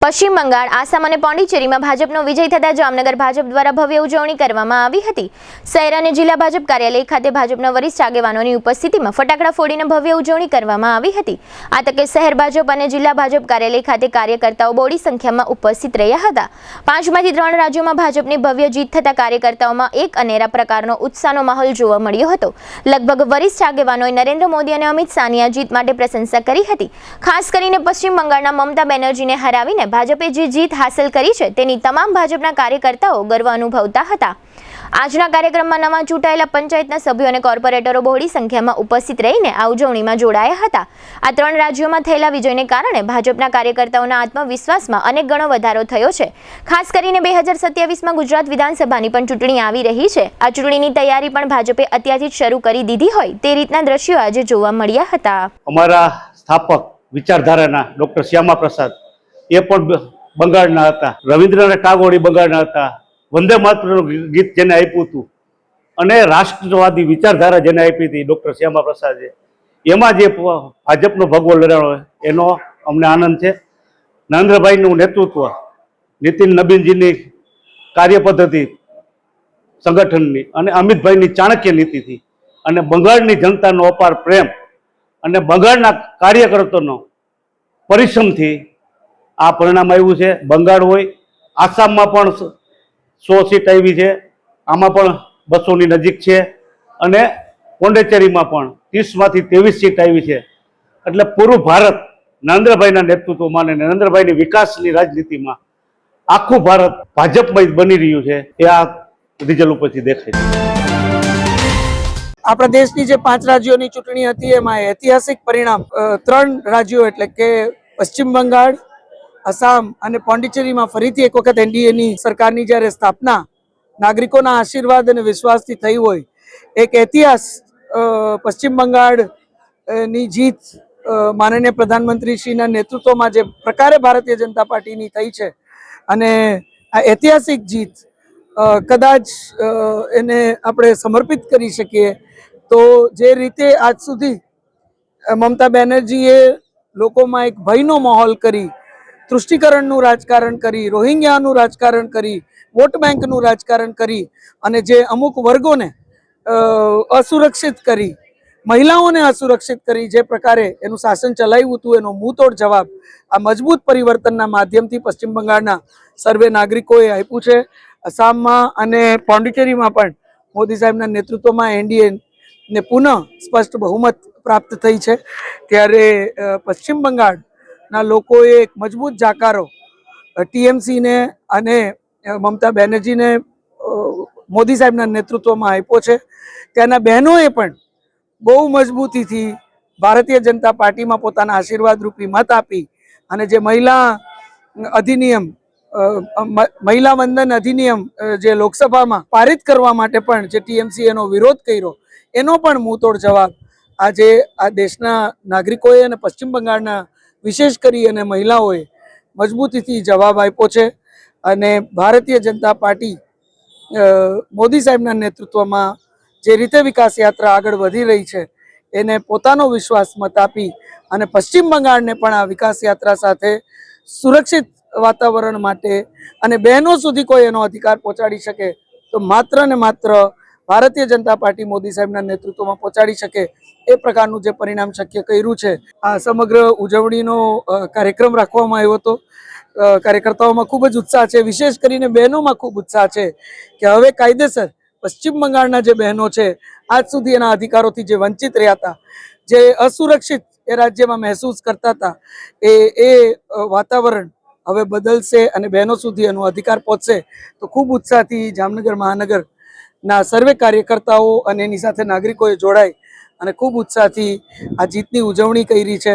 પશ્ચિમ બંગાળ, આસામ અને પોંડિચેરીમાં ભાજપનો વિજય થતા જામનગર ભાજપ દ્વારા ભવ્ય ઉજવણી કરવામાં આવી હતી। શહેર અને જિલ્લા ભાજપ કાર્યાલય ખાતે ભાજપના વરિષ્ઠ આગેવાનોની ઉપસ્થિતિમાં ફટાકડા ફોડીને ભવ્ય ઉજવણી કરવામાં આવી હતી। આ તકે શહેર ભાજપ અને જિલ્લા ભાજપ કાર્યાલય ખાતે કાર્યકર્તાઓ બહોળી સંખ્યામાં ઉપસ્થિત રહ્યા હતા। 5માંથી 3 રાજ્યોમાં ભાજપની ભવ્ય જીત થતા કાર્યકર્તાઓમાં એક અનેરા પ્રકારનો ઉત્સાહનો માહોલ જોવા મળ્યો હતો। લગભગ વરિષ્ઠ આગેવાનોએ નરેન્દ્ર મોદી અને અમિત શાહની આ જીત માટે પ્રશંસા કરી હતી। ખાસ કરીને પશ્ચિમ બંગાળના મમતા બેનર્જીને હરાવીને ભાજપે જે જીત હાંસલ કરી છે તેની તમામ ભાજપના કાર્યકર્તાઓ ગર્વ અનુભવતા હતા। આજના કાર્યક્રમમાં નવા ચૂંટાયેલા પંચાયતના સભ્યો અને કોર્પોરેટરો બહોળી સંખ્યામાં ઉપસ્થિત રહીને આ ઉજવણીમાં જોડાયા હતા। આ 3 રાજ્યોમાં થયેલા વિજયને કારણે ભાજપના કાર્યકર્તાઓના આત્મવિશ્વાસમાં અનેક ગણો વધારો થયો છે। ખાસ કરીને 2027માં ગુજરાત વિધાનસભાની પણ ચૂંટણી આવી રહી છે। આ ચૂંટણીની તૈયારી પણ ભાજપે અત્યારથી જ શરૂ કરી દીધી હોય તે રીતના દ્રશ્યો આજે જોવા મળ્યા હતા। અમારા સ્થાપક વિચારધારાના ડોક્ટર શ્યામા પ્રસાદ એ પણ બંગાળના હતા। રવિન્દ્રનાથ ટાગોર બંગાળના હતા। વંદે માતરમનું ગીત જેને આપ્યું હતું અને રાષ્ટ્રવાદી વિચારધારા જેને આપી હતી ડોક્ટર શ્યામા પ્રસાદે, એમાં જે ભાજપનો ભગવો લડાણો એનો અમને આનંદ છે। નરેન્દ્રભાઈનું નેતૃત્વ, નીતિન નબીનજીની કાર્ય પદ્ધતિ સંગઠનની અને અમિતભાઈની ચાણક્ય નીતિથી અને બંગાળની જનતાનો અપાર પ્રેમ અને બંગાળના કાર્યકર્તાનો પરિશ્રમથી આ પરિણામ આવ્યું છે। બંગાળ હોય, આસામમાં પણ 100 સીટ આવી છે, આમાં પણ 200ની નજીક છે અને પોંડિચેરીમાં પણ 30માંથી 23 સીટ આવી છે। એટલે પૂરું ભારત નરેન્દ્રભાઈના નેતૃત્વમાં અને નરેન્દ્રભાઈની વિકાસની રાજનીતિમાં આખું ભારત ભાજપમય બની રહ્યું છે એ આ રિઝલ્ટ ઉપરથી દેખાય છે। આપણા દેશની જે 5 રાજ્યોની ચૂંટણી હતી એમાં ઐતિહાસિક પરિણામ 3 રાજ્યો એટલે કે પશ્ચિમ બંગાળ, આસામ અને પોંડિચેરીમાં ફરીથી એક વખત એનડીએની સરકારની જ્યારે સ્થાપના નાગરિકોના આશીર્વાદ અને વિશ્વાસથી થઈ હોય, એક ઇતિહાસ પશ્ચિમ બંગાળની જીત માનનીય પ્રધાનમંત્રીશ્રીના નેતૃત્વમાં જે પ્રકારે ભારતીય જનતા પાર્ટીની થઈ છે અને આ ઐતિહાસિક જીત કદાચ એને આપણે સમર્પિત કરી શકીએ તો જે રીતે આજ સુધી મમતા બેનર્જીએ લોકોમાં એક ભયનો માહોલ કરી, તૃષ્ટિકરણનું રાજકારણ કરી, રોહિંગ્યાનું રાજકારણ કરી, વોટ બેંકનું રાજકારણ કરી અને જે અમુક વર્ગોને અસુરક્ષિત કરી, મહિલાઓને અસુરક્ષિત કરી જે પ્રકારે એનું શાસન ચલાવ્યું હતું એનો મુંહતોડ જવાબ આ મજબૂત પરિવર્તનના માધ્યમથી પશ્ચિમ બંગાળના સર્વે નાગરિકોએ આપ્યું છે। આસામમાં અને પોંડિચેરીમાં પણ મોદી સાહેબના નેતૃત્વમાં એનડીએને પુનઃ સ્પષ્ટ બહુમત પ્રાપ્ત થઈ છે। ત્યારે પશ્ચિમ બંગાળના લોકોએ એક મજબૂત જાકારો ટીએમસીને અને મમતા બેનર્જીને મોદી સાહેબના નેતૃત્વમાં આપ્યો છે। ત્યાંના બહેનોએ પણ બહુ મજબૂતીથી ભારતીય જનતા પાર્ટીમાં પોતાના આશીર્વાદ રૂપી મત આપી અને જે મહિલા વંદન અધિનિયમ જે લોકસભામાં પારિત કરવા માટે પણ જે ટીએમસી એનો વિરોધ કર્યો એનો પણ મુંહતોડ જવાબ આજે આ દેશના નાગરિકોએ અને પશ્ચિમ બંગાળના વિશેષ કરી અને મહિલાઓએ મજબૂતીથી જવાબ આપ્યો છે। અને ભારતીય જનતા પાર્ટી મોદી સાહેબના નેતૃત્વમાં જે રીતે વિકાસ યાત્રા આગળ વધી રહી છે એને પોતાનો વિશ્વાસ મત આપી અને પશ્ચિમ બંગાળને પણ આ વિકાસ યાત્રા સાથે સુરક્ષિત વાતાવરણ માટે અને બહેનો સુધી કોઈ એનો અધિકાર પહોંચાડી શકે તો માત્ર ને માત્ર ભારતીય જનતા પાર્ટી મોદી સાહેબના નેતૃત્વમાં પહોંચાડી શકે એ પ્રકારનું જે પરિણામ શક્ય કર્યું છે। આ સમગ્ર ઉજવણીનો કાર્યક્રમ રાખવામાં આવ્યો હતો। કાર્યકર્તાઓમાં ખૂબ જ ઉત્સાહ છે, વિશેષ કરીને બહેનોમાં ખૂબ ઉત્સાહ છે કે હવે કાયદેસર પશ્ચિમ બંગાળના જે બહેનો છે આજ સુધી એના અધિકારોથી જે વંચિત રહ્યા હતા, જે અસુરક્ષિત એ રાજ્યમાં મહેસૂસ કરતા હતા એ વાતાવરણ હવે બદલશે અને બહેનો સુધી એનો અધિકાર પહોંચશે તો ખૂબ ઉત્સાહથી જામનગર મહાનગરના સર્વે કાર્યકર્તાઓ અને એની સાથે નાગરિકોએ જોડાઈ અને ખૂબ ઉત્સાહથી આ જીતની ઉજવણી કરી છે।